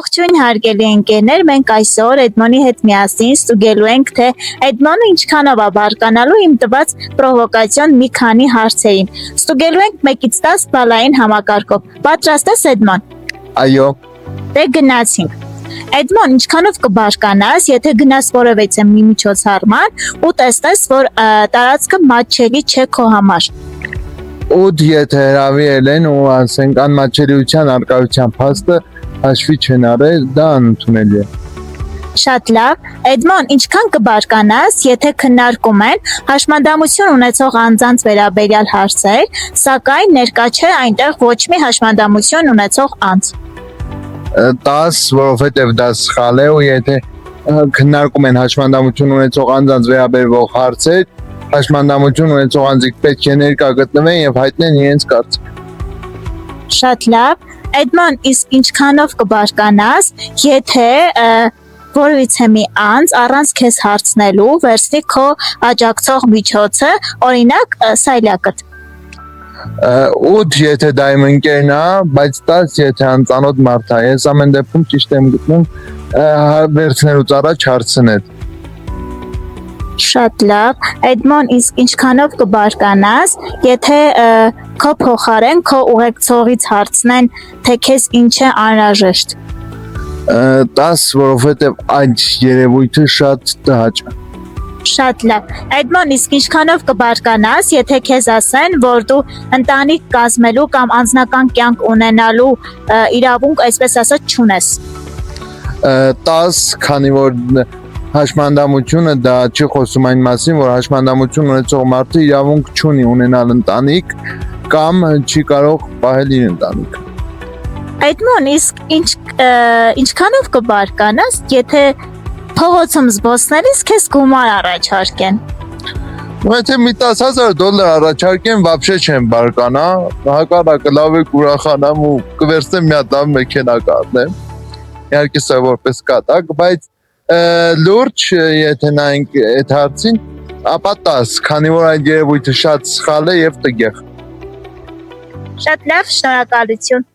Ողջույն հարգելի ընկերներ, մենք այսօր Էդմոնի հետ միասին ստուգելու ենք, թե Էդմոնը ինչքանով է բարկանալու իմ տված պրովոկացիոն մի քանի հարցերին։ Ստուգելու ենք 1-ից 10 բալային համակարգով։ Պատրաստ ես Էդմոն։ Այո, Դե գնացինք։ Էդմոն, ինչքանով կբարկանաս, եթե գնաս որևէ մի միջոցառման ու տեսնես, որ տարածքը մատչելի չէ քո համար։ 8 եթե հրավիրել են ու ասենք անմատչելիության արկայության փաստը հաշվի չեն արել, դա անընդունելի է։ Շատ լավ։ Էդմոն, ինչքան կբարկանաս, եթե քննարկում են հաշմանդամություն ունեցող անձանց վերաբերյալ հարցեր, սակայն ներկա չէ այնտեղ ոչ մի հաշմանդամություն ունեցող անձ։ 10, որովհետև դա սխալ է ու եթե քննարկում են հաշմանդամություն ունեցող անձանց վերաբերող հարցեր, հաշմանդամություն ունեցող անձիկ պետք է ներկա գտնվեն եւ հայտնեն իրենց կարծիքը։ Շատ լավ։ Էդմոն, իսկ ինչքանով կբարկանաս, եթե որևիցե մի անձ առանց քեզ հարցնելու վերցնի քո աջակցող միջոցը, օրինակ սայլակդ։ 8 եթե դա իմ ընկերն է, բայց 10 եթե անծանոթ մարդ է, ես ամեն դեպքում ճիշտ եմ գտնում վերցնելուց առաջ հարցնել։ Շատ լավ։ Էդմոն, իսկ ինչքանով կբարկանաս, եթե քո փոխարեն քո ուղեկցողից հարցնեն, թե քեզ ինչ է անհրաժեշտ։ 10, որովհետև այդ երևույթը շատ տհաճ է։ Շատ լավ։ Էդմոն, իսկ ինչքանով կբարկանաս, եթե քեզ ասեն, որ դու ընտանիք կազմելու կամ անձնական կյանք ունենալու իրավունք, այսպես ասած, չունես։ 10, քանի որ հաշմանդամությունը դա չի խոսում այն մասին, որ հաշմանդամություն ունեցող մարդը իրավունք չունի ունենալ ընտանիք կամ չի կարող պահել իր ընտանիքը։ Էդմոն, իսկ ինչքանով կբարկանաս, եթե փողոցում զբոսնելիս քեզ գումար առաջարկեն։ Եթե մի $10,000 առաջարկեն, вообще չեմ բարկանա, հակառակը լավ է կուրախանամ ու կվերցնեմ մի հատ լավ մեքենա կառնեմ։ Իհարկե սա որպես կատակ, բայց լուրջ եթե նայենք այդ հարցին, ապա 10, քանի որ այդ երևույթը շատ սխալ է եւ տգեղ։ Շատ լավ, շնորհակալություն։